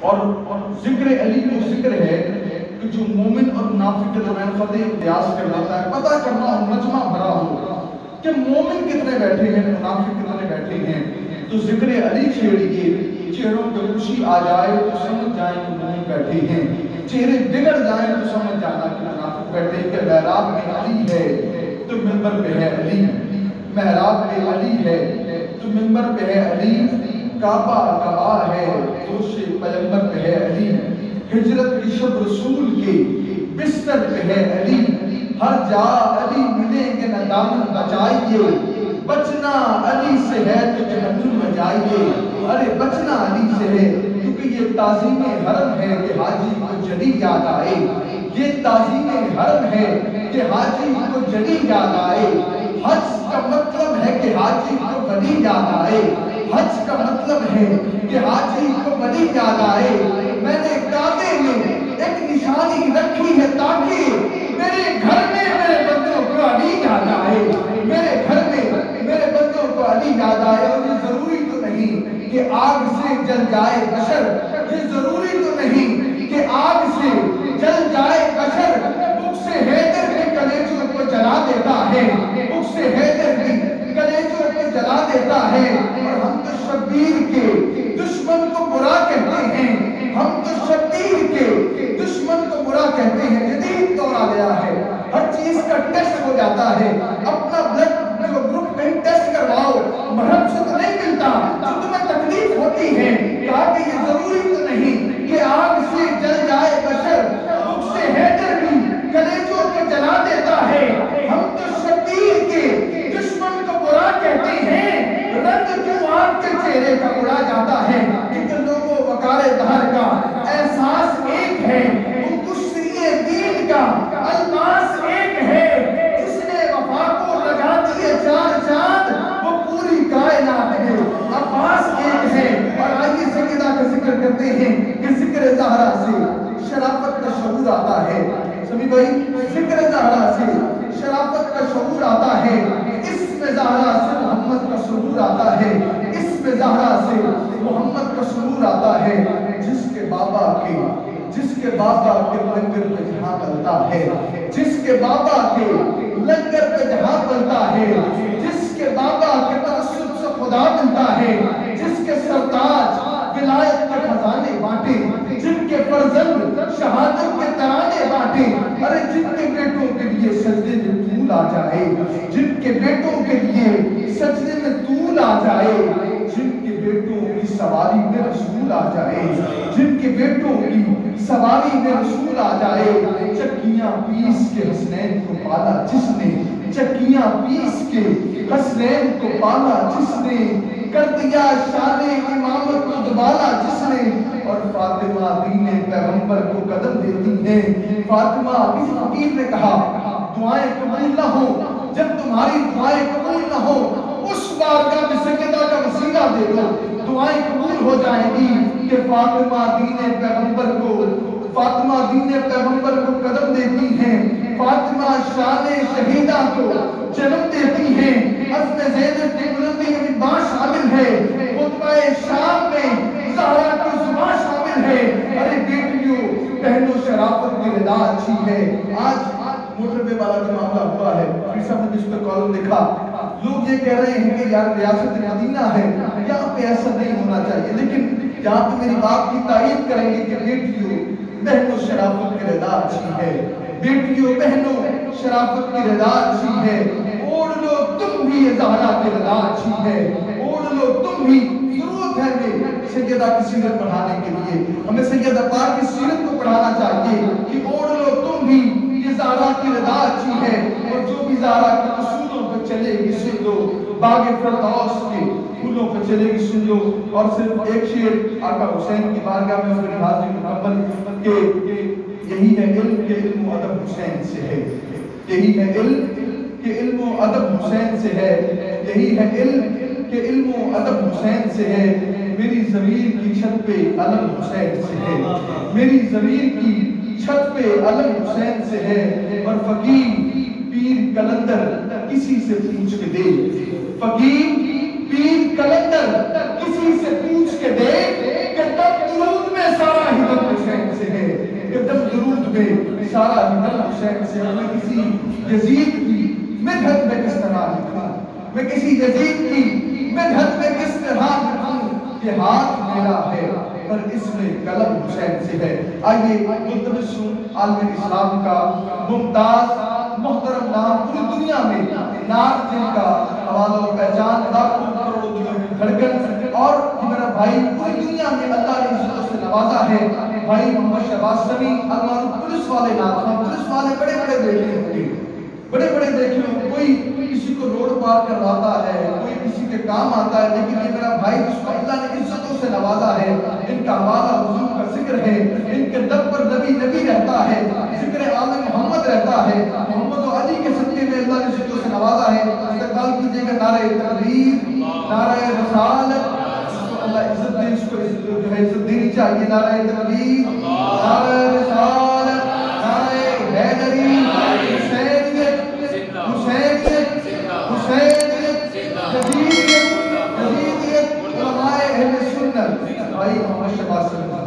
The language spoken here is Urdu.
اور ذکر علی وہ ذکر ہے کہ جو مومن اور منافق کے درمیان فتح قیاس کر لیتا ہے، پتہ کرنا ہو، مجمع بھرا ہو کہ مومن کتنے بیٹھے ہیں، منافق کتنے بیٹھے ہیں، تو ذکر علی چھیڑیے، چہروں پہ خوشی آ جائے تو سمجھ جائیں کہ مومن بیٹھے ہیں، چہرے بگڑ جائیں تو سمجھ جانا کہ منافق بیٹھے ہیں، کہ محراب میں علی ہے تو منبر پہ ہے علی، محراب پہ علی ہے تو منبر پہ ہے علی، کعبہ کعبہ ہے دوش پیغمبر پہ ہے علی، ہجرت کی شب رسول کے بستر پہ ہے علی، ہر جا علی ملیں گے نہ دامن بچائیے، بچنا علی سے ہے تو جہنم میں جائیے، ارے بچنا علی سے ہے کیونکہ یہ تعظیم حرم ہے کہ حاجی کو جلی یاد آئے، یہ تعظیم حرم ہے کہ حاجی کو جلی یاد آئے، حج کا مطلب ہے کہ حاجی کو ولی یاد آئے، حج کا مطلب ہے کہ حاجی کو ولی یاد آئے، میں نے کعبے میں ایک نشانی رکھی ہے تاکہ میرے گھر میں میرے بندوں کو علی یاد آئے، میرے گھر میں میرے بندوں کو علی یاد آئے، اور یہ ضروری تو نہیں کہ آگ سے جل جائے بشر، یہ ضروری تو نہیں کہ آگ سے جل جائے بشر، بکس حیدر کے کلیجوں کو جلا دیتا ہے، بکس حیدر کی کلیجوں کو جلا دیتا ہے، اور ہم تو شبیر کے دشمن کو برا کہتے ہیں، ہم تو شبیر کے دشمن کو برا کہتے ہیں، جدید دور آ گیا ہے، ہر چیز کا ٹیسٹ ہو جاتا ہے، اپنا بلڈ جو گروپ کہیں ٹیسٹ کرواؤ، مرہم سے تو نہیں ملتا، جو تمہیں تکلیف ہوتی ہے، کہا کہ یہ ضروری تو نہیں کہ آگ سے جل جائے بشر، بکس حیدر بھی کلیجوں کو جلا دیتا ہے، ہم تو شبیر کے دشمن کو برا کہتے ہیں، رنگ کیوں آپ کے چہرے کا اڑا جاتا ہے، کیونکہ لوگوں وقار دہر کا احساس ایک ہے، ان کشتری دین کا الماس ایک ہے، جس نے وفا کو لگا دیے چار چاند وہ پوری کائنات ہے، عباس ایک ہے، اور آئیے سیدہ کا ذکر کرتے ہیں کہ ذکر زہرا سے شرافت کا شعور آتا ہے، سمی بھائی ذکر زہرا سے شرافت کا شعور آتا ہے، اسم زہرا سے محمد کا شعور آتا ہے، اسم زہرا سے محمد کا شعور آتا ہے، جس کے بابا کے لنگر پہ جہاں پلتا ہے، جس کے بابا کے لنگر پہ جہاں پلتا ہے، جس کے بابا کے تعصب سے خدا ملتا ہے، جس کے سرتاج ولایت کے خزانے بانٹے، جن کے فرزند شہادت کے ترانے بانٹے، ارے جن کے بیٹوں کے لیے سجدے میں طول آ جائے، جن کے بیٹوں کے لیے سجدے میں طول آ جائے، جن کے بیٹوں کی سواری میں رسول آ جائے، جن کے بیٹوں کی سواری میں رسول آ جائے، چکیاں پیس کے حسنین کو پالا جس نے، چکیاں پیس کے حسنین کو پالا جس نے، کر دیا شان امامت کو دبالا جس نے، اور فاطمہ دین پیغمبر کو قدم دیتی ہیں، فاطمہ کسی فقیر نے کہا دعائیں قبول نہ ہو، جب تمہاری دعائیں قبول نہ ہو اس بارگاہ میں سیدہ کا وسیلہ دے دو، دعائیں قبول ہو جائیں گی، کہ فاطمہ دین پیغمبر کو قدم دیتی ہیں، فاطمہ شان شہیدہ کو جنم دیتی ہیں، عزم زینب کی بلندی میں ماں شامل ہے، خطبہ شام میں زہرا کی زبان شامل ہے، ارے بیٹیوں پہنو شرافت کی رضا اچھی ہے، آج موٹر پہ والا جو معاملہ ہوا ہے، پھر سب نے جس پر کالم لکھا، لوگ یہ کہہ رہے ہیں کہ یار ریاست مدینہ ہے، یہاں پہ ایسا نہیں ہونا چاہیے، لیکن یہاں پہ میری باپ کی تائید کریں گے کہ بیٹیوں بہنوں شرافت کی رضا اچھی ہے، بیٹیوں بہنوں شرافت کی رضا اچھی ہے، اوڑھ لو تم بھی یہ زہرا کی رضا اچھی ہے، اوڑھ لو تم بھی، ضرورت ہے کہ سیدہ کی سیرت پڑھانے کے لیے ہمیں سیدہ پاک کی سیرت کو پڑھانا چاہیے کہ اوڑھ لو تم بھی یہ زہرا کی رضا اچھی ہے، اور جو بھی زہرا کے اصولوں پہ چلے گی سن لو، باغ فردوس کے پھولوں پہ چلے گی سن لو، اور صرف ایک شعر آقا حسین کی بارگاہ میں اپنی حاضری مکمل کہ یہی ہے علم کہ علم و ادب حسین سے ہے، یہی ہے علم کہ علم و ادب حسین سے ہے، یہی ہے علم کہ علم و ادب حسین سے ہے، میری ضمیر کی چھت پہ علم حسین سے ہے، میری ضمیر کی چھت پہ علم حسین سے ہے، اور فقیر پیر کلندر کسی سے پوچھ کے دے، فقیر پیر کلندر کسی سے پوچھ کے دے کہ تب درود میں سارا اشارہ امام حسین سے میں کسی یزید کی مدحت میں کس طرح لکھوں، میں کسی یزید کی مدحت میں کس طرح لکھوں کہ ہاتھ میرا ہے پر اس میں قلم حسین سے ہے۔ آئیے ملتمس ہوں عالم اسلام کا ممتاز محترم نام پوری دنیا میں نعت جن کا حوالہ و پہچان لاکھوں کروڑوں دلوں میں دھڑکن، اور میرا بھائی پوری دنیا میں اللہ نے عزتوں سے نوازا ہے، بھائی محمد شہباز سمیع المعروف پولیس والے نعت خواں۔ پولیس والے بڑے بڑے دیکھے ہوں گے، بڑے بڑے دیکھے ہوں، کوئی کسی کو روڈ پار کرواتا ہے، کوئی کسی کے کام آتا ہے، لیکن یہ میرا بھائی جس کو اللہ نے عزتوں سے نوازا ہے، ان کا حوالہ حضور کا ذکر ہے، ان کے لب پر نبی نبی رہتا ہے، ذکر آل محمد رہتا ہے، محمد و علی کے صدقے میں اللہ نے عزتوں سے نوازا ہے۔ استقبال کیجئے گا نعرہ تکبیر، نعرہ رسالت، اللہ عزت دے، اس کو جو ہے عزت دینی چاہیے۔ نعرہ تکبیر، نعرہ رسالت، نعرہ حیدری، حسینیت، حسینیت، حسینیت، جدیدیت، جدیدیت، علماء اہل سنت، بھائی محمد شہباز سمیع